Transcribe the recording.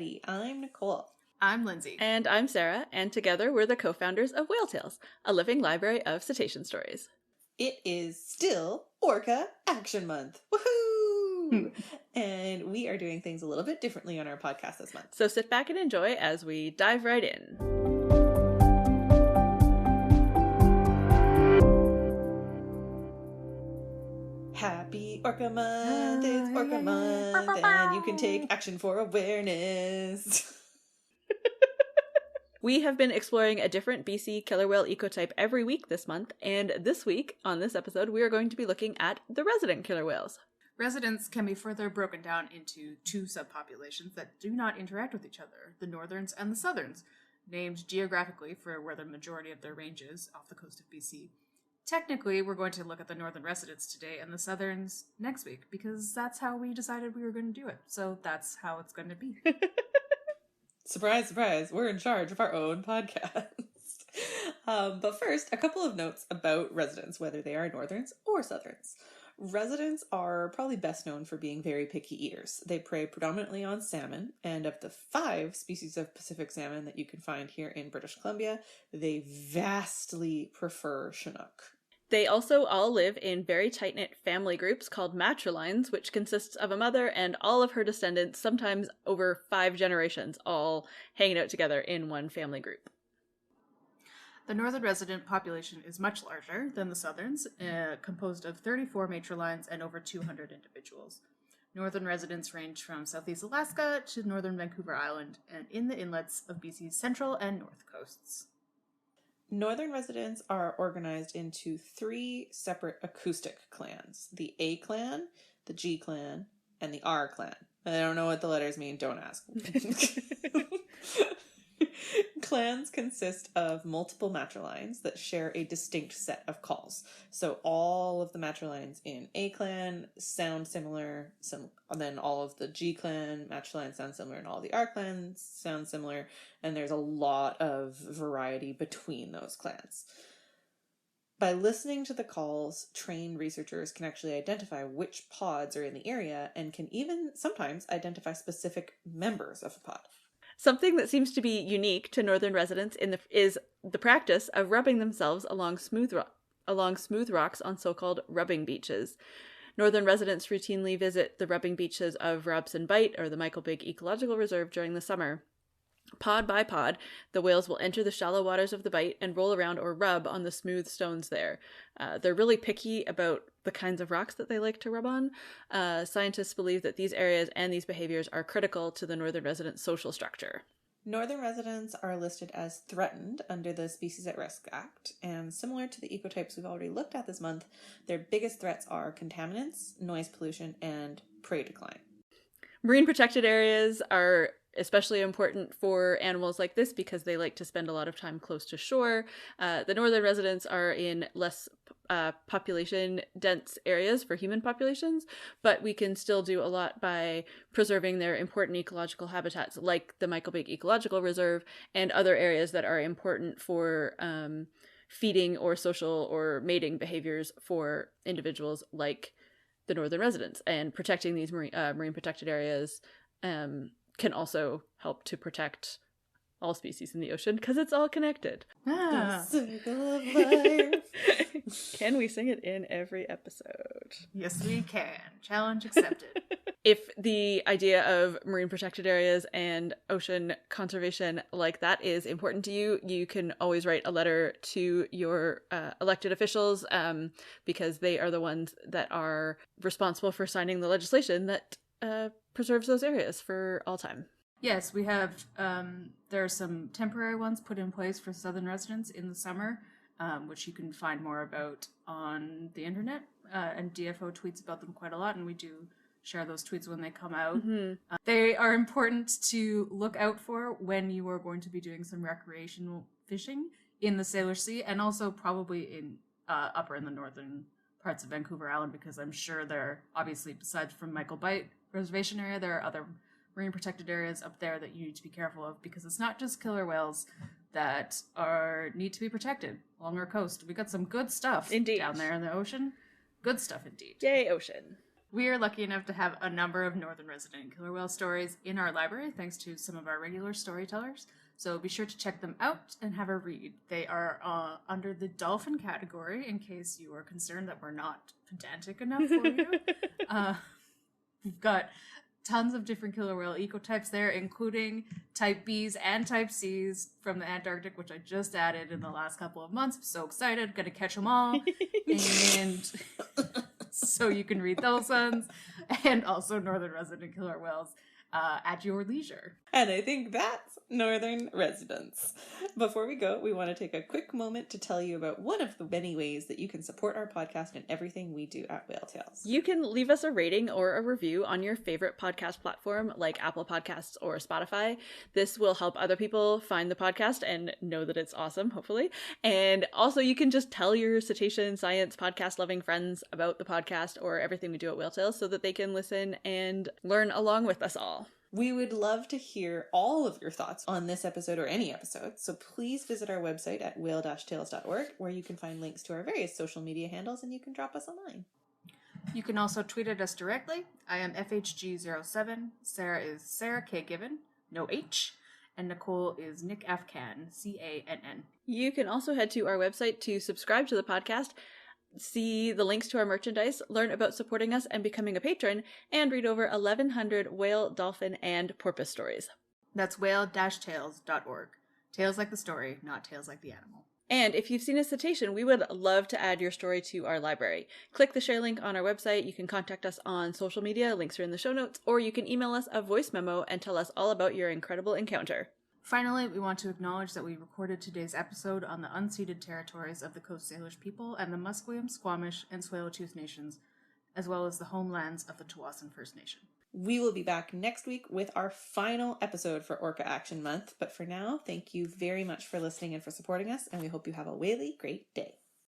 everybody. I'm Nicole. I'm Lindsay. And I'm Sarah, and together we're the co-founders of Whale Tales, a living library of cetacean stories. It is still Orca Action Month. Woohoo! And we are doing things a little bit differently on our podcast this month. So sit back and enjoy as we dive right in. Happy Orca Month, it's Orca Month, and you can take action for awareness. We have been exploring a different BC killer whale ecotype every week this month, and this week, on this episode, we are going to be looking at the resident killer whales. Residents can be further broken down into two subpopulations that do not interact with each other, the northerns and the southerns, named geographically for where the majority of their range is, off the coast of BC. Technically, we're going to look at the northern residents today and the southerns next week, because that's how we decided we were going to do it. So that's how it's going to be. Surprise, surprise, we're in charge of our own podcast. But first, a couple of notes about residents, whether they are northerns or southerns. Residents are probably best known for being very picky eaters. They prey predominantly on salmon, and of the 5 species of Pacific salmon that you can find here in British Columbia, they vastly prefer Chinook. They also all live in very tight-knit family groups called matrilines, which consists of a mother and all of her descendants, sometimes over 5 generations, all hanging out together in one family group. The northern resident population is much larger than the southerns, composed of 34 matrilines and over 200 individuals. Northern residents range from southeast Alaska to northern Vancouver Island and in the inlets of BC's central and north coasts. Northern residents are organized into 3 separate acoustic clans. The A clan, the G clan, and the R clan. I don't know what the letters mean, don't ask. Clans consist of multiple matrilines that share a distinct set of calls. So all of the matrilines in A clan sound similar, and then all of the G clan matrilines sound similar, and all the R clans sound similar, and there's a lot of variety between those clans. By listening to the calls, trained researchers can actually identify which pods are in the area and can even sometimes identify specific members of a pod. Something that seems to be unique to northern residents is the practice of rubbing themselves along smooth rocks on so-called rubbing beaches. Northern residents routinely visit the rubbing beaches of Robson Bight or the Michael Big Ecological Reserve during the summer. Pod by pod, the whales will enter the shallow waters of the bight and roll around or rub on the smooth stones there. They're really picky about the kinds of rocks that they like to rub on. Scientists believe that these areas and these behaviors are critical to the northern resident social structure. Northern residents are listed as threatened under the Species at Risk Act, and similar to the ecotypes we've already looked at this month, their biggest threats are contaminants, noise pollution, and prey decline. Marine protected areas are especially important for animals like this because they like to spend a lot of time close to shore. The northern residents are in less population dense areas for human populations, but we can still do a lot by preserving their important ecological habitats like the Michael Big Ecological Reserve and other areas that are important for feeding or social or mating behaviors for individuals like the northern residents. And protecting these marine protected areas can also help to protect all species in the ocean because it's all connected. The circle of life. Can we sing it in every episode? Yes, we can. Challenge accepted. If the idea of marine protected areas and ocean conservation like that is important to you, you can always write a letter to your elected officials because they are the ones that are responsible for signing the legislation that preserves those areas for all time. Yes, we have, there are some temporary ones put in place for southern residents in the summer, which you can find more about on the internet, and DFO tweets about them quite a lot, and we do share those tweets when they come out. Mm-hmm. They are important to look out for when you are going to be doing some recreational fishing in the Salish Sea, and also probably in upper in the northern parts of Vancouver Island, because I'm sure there, obviously, besides from Michael Bight Reservation area, there are other marine protected areas up there that you need to be careful of, because it's not just killer whales that need to be protected along our coast. We got some good stuff Indeed. Down there in the ocean. Good stuff indeed. Yay, ocean. We are lucky enough to have a number of northern resident killer whale stories in our library, thanks to some of our regular storytellers. So be sure to check them out and have a read. They are under the dolphin category, in case you are concerned that we're not pedantic enough for you. We've got tons of different killer whale ecotypes there, including type Bs and type Cs from the Antarctic, which I just added in the last couple of months. I'm so excited, gonna catch them all. And so you can read those ones, and also northern resident killer whales at your leisure. And I think that's Northern Residents. Before we go, we want to take a quick moment to tell you about one of the many ways that you can support our podcast and everything we do at Whale Tales. You can leave us a rating or a review on your favorite podcast platform like Apple Podcasts or Spotify. This will help other people find the podcast and know that it's awesome, hopefully. And also you can just tell your cetacean science podcast loving friends about the podcast or everything we do at Whale Tales so that they can listen and learn along with us all. We would love to hear all of your thoughts on this episode or any episode, so please visit our website at whale-tales.org, where you can find links to our various social media handles and you can drop us a line. You can also tweet at us directly. I am FHG07, Sarah is Sarah K. Given, no H, and Nicole is Nick F. Cann, C-A-N-N. You can also head to our website to subscribe to the podcast, see the links to our merchandise, learn about supporting us and becoming a patron, and read over 1,100 whale, dolphin, and porpoise stories. That's whale-tales.org. Tales like the story, not tales like the animal. And if you've seen a cetacean, we would love to add your story to our library. Click the share link on our website. You can contact us on social media. Links are in the show notes. Or you can email us a voice memo and tell us all about your incredible encounter. Finally, we want to acknowledge that we recorded today's episode on the unceded territories of the Coast Salish people and the Musqueam, Squamish, and Tsleil-Waututh nations, as well as the homelands of the Tawasin First Nation. We will be back next week with our final episode for Orca Action Month, but for now, thank you very much for listening and for supporting us, and we hope you have a really great day.